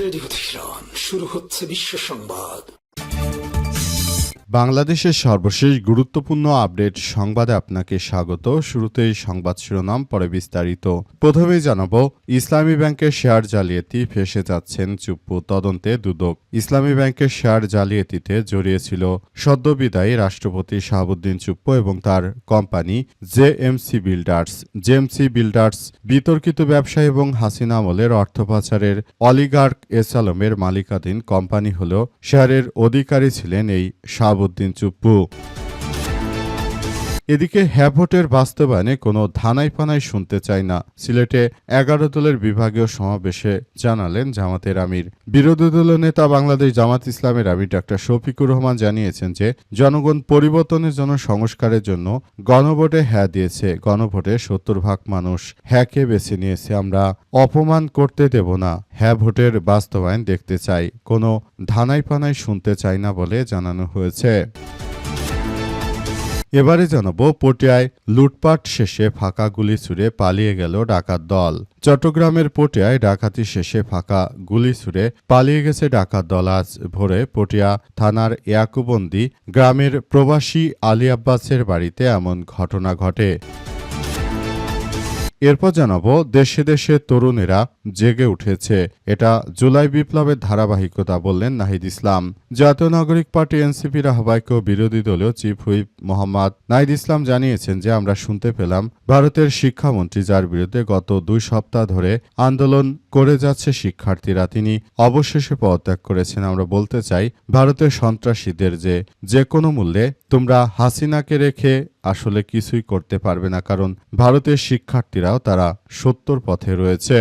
Radio Tehran, শুরু হচ্ছে বিশ্ব সংবাদ। বাংলাদেশের সর্বশেষ গুরুত্বপূর্ণ আপডেট সংবাদে আপনাকে স্বাগত। শুরুতেই সংবাদ শিরোনাম, পরে বিস্তারিত। প্রথমেই জানাবো, ইসলামী ব্যাংকের শেয়ার জালিয়াতি, ফেঁসে যাচ্ছেন চুপ্পু, তদন্তে দুদক। ইসলামী ব্যাংকের শেয়ার জালিয়াতিতে জড়িয়েছিল সদ্যবিদায়ী রাষ্ট্রপতি শাহাবুদ্দিন চুপ্পু এবং তার কোম্পানি জেএমসি বিল্ডার্স বিতর্কিত ব্যবসা এবং হাসিনা আমলের অর্থ পাচারের অলিগার্ক এসালমের মালিকাধীন কোম্পানি হল শেয়ারের অধিকারী ছিলেন এই শাহাবুদ্দিন চুপ্পু। এদিকে ভোটের বাস্তবায়নে কোনো ধানাই-পানাই শুনতে চায় না, সিলেটে 11 দলের বিভাগীয় সমাবেশে জানালেন জামাতের আমির। বিরোধী দলীয় নেতা বাংলাদেশ জামাত ইসলামের আমির ডা শফিকুর রহমান জানিয়েছেন যে জনগণ পরিবর্তনের জন্য, সংস্কারের জন্য গণভোটে হ্যাঁ দিয়েছে। গণভোটে 70% মানুষ হ্যাঁকে বেছে নিয়েছে। আমরা অপমান করতে দেব না, হ্যাঁ ভোটের বাস্তবায়ন দেখতে চাই, কোনো ধানাই-পানাই শুনতে চাই না বলে জানানো হয়েছে। এবারে জানাবো, পটিয়ায় লুটপাট শেষে ফাঁকা গুলি ছুড়ে পালিয়ে গেল ডাকাত দল। চট্টগ্রামের পটিয়ায় ডাকাতি শেষে ফাঁকা গুলি ছুড়ে পালিয়ে গেছে ডাকাত দল। আজ ভোরে পটিয়া থানার ইয়াকুবন্দি গ্রামের প্রবাসী আলী আব্বাসের বাড়িতে এমন ঘটনা ঘটে। এরপর জানাবো, দেশে দেশে তরুণেরা জেগে উঠেছে, এটা জুলাই বিপ্লবের ধারাবাহিকতা, বললেন নাহিদ ইসলাম। জাতীয় নাগরিক পার্টি এনসিপির আহ্বায়ক ও বিরোধী দলীয় চিফ হুইপ মোহাম্মদ নাহিদ ইসলাম জানিয়েছেন যে আমরা শুনতে পেলাম ভারতের শিক্ষামন্ত্রী, যার বিরুদ্ধে গত 2 সপ্তাহ ধরে আন্দোলন করে যাচ্ছে শিক্ষার্থীরা, তিনি অবশেষে পদত্যাগ করেছেন। আমরা বলতে চাই ভারতের সন্ত্রাসীদের যে কোনো মূল্যে তোমরা হাসিনাকে রেখে আসলে কিছুই করতে পারবে না, কারণ ভারতের শিক্ষার্থীরাও তারা সত্যর পথে রয়েছে।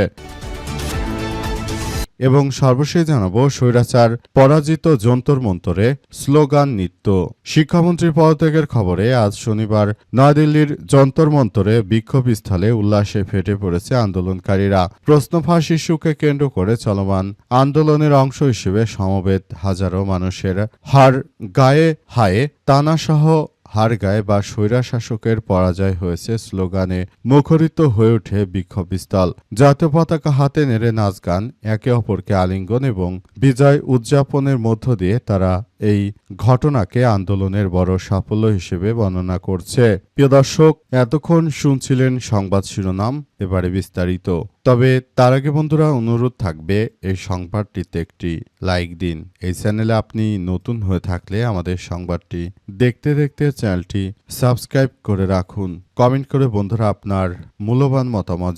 এবং সর্বশেষ জানাবো, স্বৈরাচার পরাজিত যন্তর মন্তরে স্লোগান নৃত্য। শিক্ষামন্ত্রীর পদত্যাগের খবরে আজ শনিবার নয়াদিল্লির যন্তর মন্তরে বিক্ষোভস্থলে উল্লাসে ফেটে পড়েছে আন্দোলনকারীরা। প্রশ্ন ফাঁস ইস্যুকে কেন্দ্র করে চলমান আন্দোলনের অংশ হিসেবে সমবেত হাজারো মানুষের হাড় গায়ে হায়ে তানাসহ হার গায়ে বা স্বৈরা শাসকের পরাজয় হয়েছে স্লোগানে মুখরিত হয়ে ওঠে বিক্ষোভস্থল। জাতীয় পতাকা হাতে নেড়ে নাচ গান, একে অপরকে আলিঙ্গন এবং বিজয় উদযাপনের মধ্য দিয়ে তারা এই ঘটনাকে আন্দোলনের বড় সাফল্য হিসেবে বর্ণনা করছে। প্রিয় দর্শক, এতক্ষণ শুনছিলেন সংবাদ শিরোনাম, এবারে বিস্তারিত। তবে তার আগে বন্ধুরা, অনুরোধ থাকবে এই সংবাদটিতে একটি লাইক দিন। এই চ্যানেলে আপনি নতুন হয়ে থাকলে আমাদের সংবাদটি দেখতে দেখতে চ্যানেলটি সাবস্ক্রাইব করে রাখুন। কমেন্ট করে বন্ধুরা আপনার মূল্যবান মতামত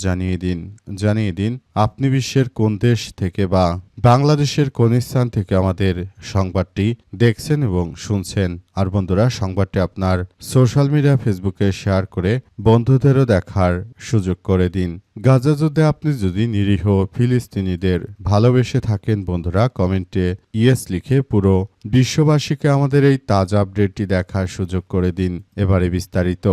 জানিয়ে দিন আপনি বিশ্বের কোন দেশ থেকে বা বাংলাদেশের কোন স্থান থেকে আমাদের সংবাদটি দেখছেন এবং শুনছেন। আর বন্ধুরা, সংবাদটি আপনার সোশ্যাল মিডিয়া ফেসবুকে শেয়ার করে বন্ধুদেরও দেখার সুযোগ করে দিন। গাজা যুদ্ধে আপনি যদি নিরীহ ফিলিস্তিনিদের ভালোবেসে থাকেন বন্ধুরা, কমেন্টে ইয়েস লিখে পুরো বিশ্ববাসীকে আমাদের এই তাজা আপডেটটি দেখার সুযোগ করে দিন। এবারে বিস্তারিত।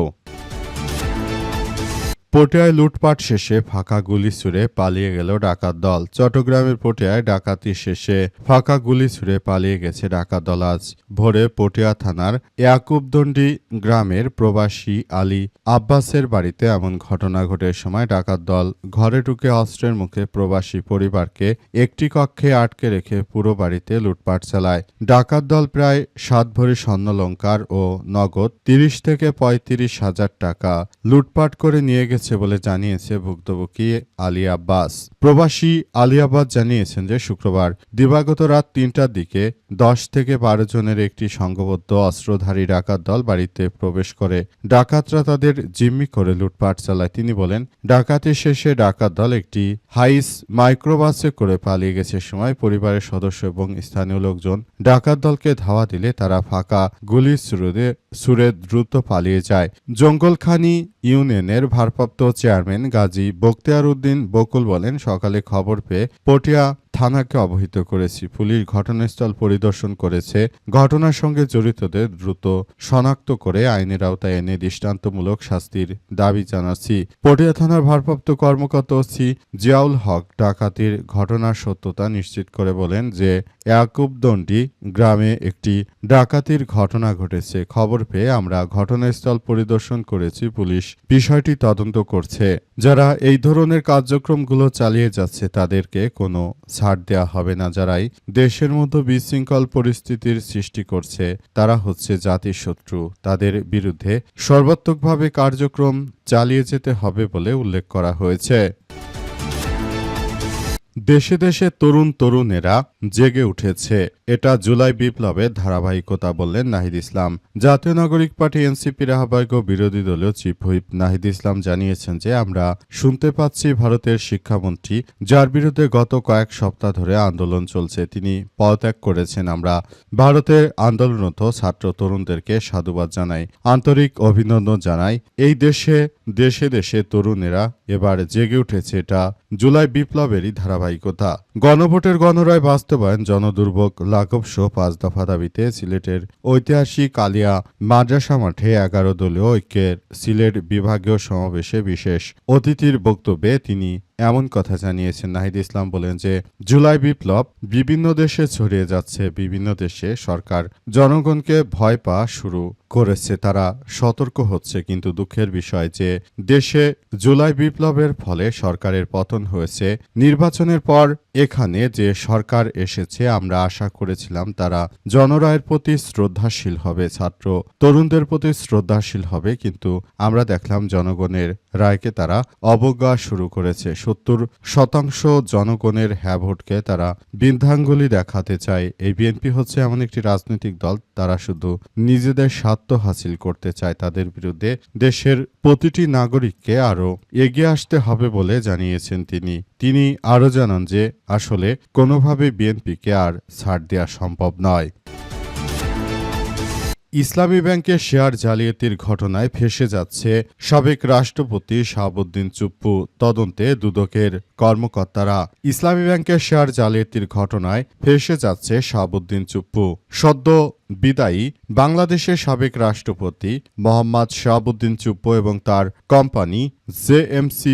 পটিয়ায় লুটপাট শেষে ফাঁকা গুলি ছুড়ে পালিয়ে গেল ডাকাত দল। চট্টগ্রামের পটিয়ায় ডাকাতি শেষে ফাঁকা গুলি ছুড়ে পালিয়ে গেছে ডাকাত দল। আজ ভোরে পটিয়া থানার ইয়াকুবদন্ডি গ্রামের প্রবাসী আলী আব্বাসের বাড়িতে এমন ঘটনা ঘটে। সময় ডাকাত দল ঘরে ঢুকে অস্ত্রের মুখে প্রবাসী পরিবারকে একটি কক্ষে আটকে রেখে পুরো বাড়িতে লুটপাট চালায়। ডাকাত দল প্রায় 7 ভরি স্বর্ণালংকার ও নগদ 30 থেকে 35 হাজার টাকা লুটপাট করে নিয়ে গেছে বলে জানিয়েছে ভুক্তভোগী আলী আব্বাস। প্রবাসী আলী আব্বাস জানিয়েছেন যে শুক্রবার দিবাগত রাত 3টার দিকে 10 থেকে 12 জনের একটি সংঘবদ্ধ অস্ত্রধারী ডাকাত দল বাড়িতে প্রবেশ করে। ডাকাতরা তাদের জিম্মি করে লুটপাট চালায়। তিনি বলেন, ডাকাতি শেষে ডাকাত দল একটি হাইস মাইক্রোবাসে করে পালিয়ে গেছে। সময় পরিবারের সদস্য এবং স্থানীয় লোকজন ডাকাত দলকে ধাওয়া দিলে তারা ফাঁকা গুলি ছুড়ে দ্রুত পালিয়ে যায়। জঙ্গলখানি ইউনিয়নের ভারপ্রাপ্ত চেয়ারম্যান গাজী বখতিয়ার উদ্দিন বকুল বলেন, সকালে খবর পেয়ে পটিয়া থানাকে অবহিত করেছি। পুলিশ ঘটনাস্থল পরিদর্শন করেছে। ঘটনার সঙ্গে জড়িতদের দ্রুত শনাক্ত করে আইনের আওতায় এনে দৃষ্টান্তমূলক শাস্তির দাবি জানাচ্ছি। পটিয়া থানার ভারপ্রাপ্ত কর্মকর্তা ওসি জিয়াউল হক ডাকাতির ঘটনার সত্যতা নিশ্চিত করে বলেন যে ইয়াকুবদন্ডি গ্রামে একটি ডাকাতির ঘটনা ঘটেছে। খবর পেয়ে আমরা ঘটনাস্থল পরিদর্শন করেছি। পুলিশ বিষয়টি তদন্ত করছে। যারা এই ধরনের কার্যক্রমগুলো চালিয়ে যাচ্ছে তাদেরকে কোনো ছাড় ছাড় দেওয়া হবে না। যারাই দেশের মধ্যে বিশৃঙ্খল পরিস্থিতির সৃষ্টি করছে তারা হচ্ছে জাতির শত্রু। তাদের বিরুদ্ধে সর্বাত্মকভাবে কার্যক্রম চালিয়ে যেতে হবে বলে উল্লেখ করা হয়েছে। দেশে দেশে তরুণেরা জেগে উঠেছে, এটা জুলাই বিপ্লবের ধারাবাহিকতা বললেন নাহিদ ইসলাম। জাতীয় নাগরিক পার্টি এনসিপির আহ্বায়ক ও বিরোধী দলীয় চিফ হুইপ নাহিদ ইসলাম জানিয়েছেন যে আমরা শুনতে পাচ্ছি ভারতের শিক্ষামন্ত্রী, যার বিরুদ্ধে গত কয়েক সপ্তাহ ধরে আন্দোলন চলছে, তিনি পদত্যাগ করেছেন। আমরা ভারতের আন্দোলনরত ছাত্র তরুণদেরকে সাধুবাদ জানাই, আন্তরিক অভিনন্দন জানাই। এই দেশে দেশে তরুণেরা এবার জেগে উঠেছে, এটা জুলাই বিপ্লবেরই ধারাবাহিকতা। গণভোটের গণরায় বাস্তবায়ন, জনদুর্ভোগ লাঘব সহ 5 দফা দাবিতে সিলেটের ঐতিহাসিক আলিয়া মাদ্রাসা মাঠে 11 দলীয় ঐক্যের সিলেট বিভাগীয় সমাবেশে বিশেষ অতিথির বক্তব্যে তিনি এমন কথা জানিয়েছেন। নাহিদ ইসলাম বলেন যে জুলাই বিপ্লব বিভিন্ন দেশে ছড়িয়ে যাচ্ছে, বিভিন্ন দেশে সরকার জনগণকে ভয় পাওয়া শুরু করেছে, তারা সতর্ক হচ্ছে। কিন্তু দুঃখের বিষয় যে দেশে জুলাই বিপ্লবের ফলে সরকারের পতন হয়েছে। নির্বাচনের পর এখানে যে সরকার এসেছে আমরা আশা করেছিলাম তারা জনরায়ের প্রতি শ্রদ্ধাশীল হবে, ছাত্র তরুণদের প্রতি শ্রদ্ধাশীল হবে, কিন্তু আমরা দেখলাম জনগণের রায়কে তারা অবজ্ঞা শুরু করেছে। 70% জনগণের হ্যাঁ ভোটকে তারা বৃদ্ধাঙ্গুলি দেখাতে চায়। এই বিএনপি হচ্ছে এমন একটি রাজনৈতিক দল, তারা শুধু নিজেদের স্বার্থ হাসিল করতে চায়। তাদের বিরুদ্ধে দেশের প্রতিটি নাগরিককে আরও এগিয়ে আসতে হবে বলে জানিয়েছেন তিনি আরও জানান যে আসলে কোনোভাবে বিএনপিকে আর ছাড় দেওয়া সম্ভব নয়। ইসলামী ব্যাংকের শেয়ার জালিয়াতির ঘটনায় ফেঁসে যাচ্ছে সাবেক রাষ্ট্রপতি শাহাবুদ্দিন চুপ্পু, তদন্তে দুদকের কর্মকর্তারা। ইসলামী ব্যাংকের শেয়ার জালিয়াতির ঘটনায় ফেঁসে যাচ্ছে শাহাবুদ্দিন চুপ্পু। সদ্য বিদায়ী বাংলাদেশের সাবেক রাষ্ট্রপতি মোহাম্মদ শাহাবুদ্দিন চুপ্পু এবং তার কোম্পানি জেএমসি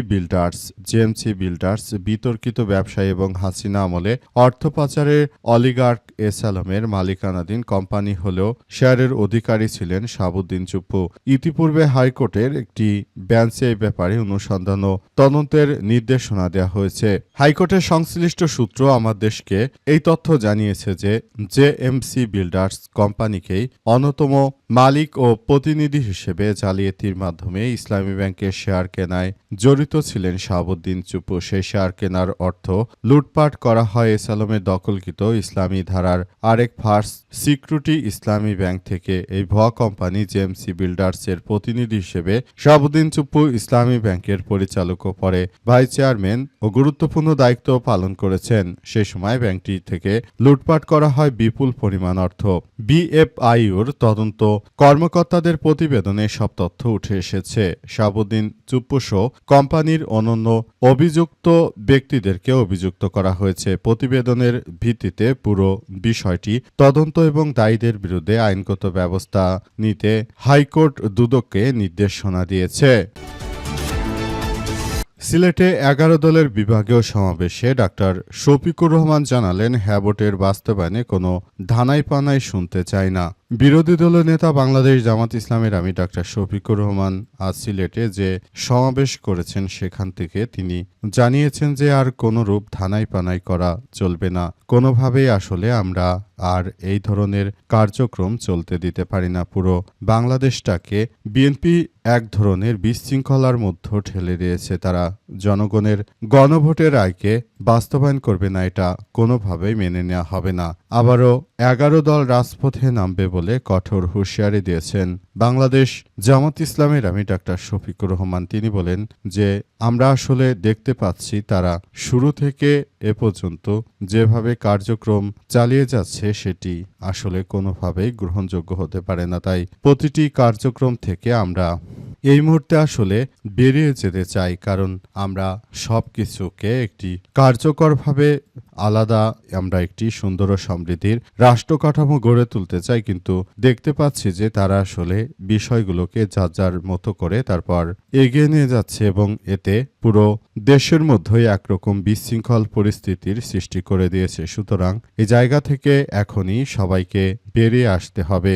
বিল্ডার্স বিতর্কিত ব্যবসায়ী এবং হাসিনা আমলে অর্থ পাচারের অলিগার্ক এসালামের মালিকানাধীন কোম্পানি হলেও শেয়ারের অধিকারী ছিলেন শাহাবুদ্দিন চুপ্পু। ইতিপূর্বে হাইকোর্টের একটি বেঞ্চে এই ব্যাপারে অনুসন্ধান ও তদন্তের নির্দেশনা দেওয়া হয়েছে। হাইকোর্টের সংশ্লিষ্ট সূত্র আমার দেশকে এই তথ্য জানিয়েছে যে জেএমসি বিল্ডার্স কোম্পানিকেই অন্যতম মালিক ও প্রতিনিধি হিসেবে জালিয়াতির মাধ্যমে ইসলামী ব্যাংকের শেয়ার কেনায় জড়িত ছিলেন শাহাবুদ্দিন চুপ্পু। সেই শেয়ার কেনার অর্থ লুটপাট করা হয় এসালামের দখলকৃত ইসলামী ধারার আরেক ফার্স্ট সিকিউরিটি ইসলামী ব্যাংক থেকে। এই ভুয়া কোম্পানি জেএমসি বিল্ডার্সের প্রতিনিধি হিসেবে শাহাবুদ্দিন চুপ্পু ইসলামী ব্যাংকের পরিচালক ও পরে ভাইস চেয়ারম্যান ও গুরুত্বপূর্ণ দায়িত্ব পালন করেছেন। সেই সময় ব্যাংকটি থেকে লুটপাট করা হয় বিপুল পরিমাণ অর্থ। বিএফআইউর তদন্ত কর্মকর্তাদের প্রতিবেদনে সব তথ্য উঠে এসেছে। শাহাবুদ্দিন চুপ্পু সহ কোম্পানির অনন্য অভিযুক্ত ব্যক্তিদেরকে অভিযুক্ত করা হয়েছে। প্রতিবেদনের ভিত্তিতে পুরো বিষয়টি তদন্ত এবং দায়ীদের বিরুদ্ধে আইনগত ব্যবস্থা নিতে হাইকোর্ট দুদককে নির্দেশনা দিয়েছে। সিলেটে 11 দলের বিভাগীয় সমাবেশে ডাক্তার শফিকুর রহমান জানালেন, হ্যাঁ ভোটের বাস্তবায়নে কোনো ধানাই পানাই শুনতে চায় না। বিরোধী দলের নেতা বাংলাদেশ জামাত ইসলামের আমি ডাক্তার শফিকুর রহমান আজ সিলেটে যে সমাবেশ করেছেন সেখান থেকে তিনি জানিয়েছেন যে আর কোনো রূপ ধানাই পানাই করা চলবে না, কোনোভাবেই আসলে আমরা আর এই ধরনের কার্যক্রম চলতে দিতে পারি না। পুরো বাংলাদেশটাকে বিএনপি এক ধরনের বিশৃঙ্খলার মধ্যে ঠেলে দিয়েছে, তারা জনগণের গণভোটের রায়কে বাস্তবায়ন করবে না, এটা কোনোভাবেই মেনে নেওয়া হবে না। আবারও 11 দল রাজপথে নামবে বলে কঠোর হুঁশিয়ারি দিয়েছেন বাংলাদেশ জামাত ইসলামের আমি ডাক্তার শফিকুর রহমান। তিনি বলেন যে আমরা আসলে দেখতে পাচ্ছি তারা শুরু থেকে এ পর্যন্ত যেভাবে কার্যক্রম চালিয়ে যাচ্ছে সেটি আসলে কোনোভাবেই গ্রহণযোগ্য হতে পারে না। তাই প্রতিটি কার্যক্রম থেকে আমরা এই মুহূর্তে আসলে বেরিয়ে যেতে চাই, কারণ আমরা সবকিছুকে একটি কার্যকরভাবে আলাদা আমরা একটি সুন্দর ও সমৃদ্ধির রাষ্ট্র কাঠামো গড়ে তুলতে চাই। কিন্তু দেখতে পাচ্ছি যে তারা আসলে বিষয়গুলোকে যার যার মতো করে তারপর এগিয়ে নিয়ে যাচ্ছে এবং এতে পুরো দেশের মধ্যেই একরকম বিশৃঙ্খল পরিস্থিতির সৃষ্টি করে দিয়েছে। সুতরাং এই জায়গা থেকে এখনই সবাইকে বেরিয়ে আসতে হবে।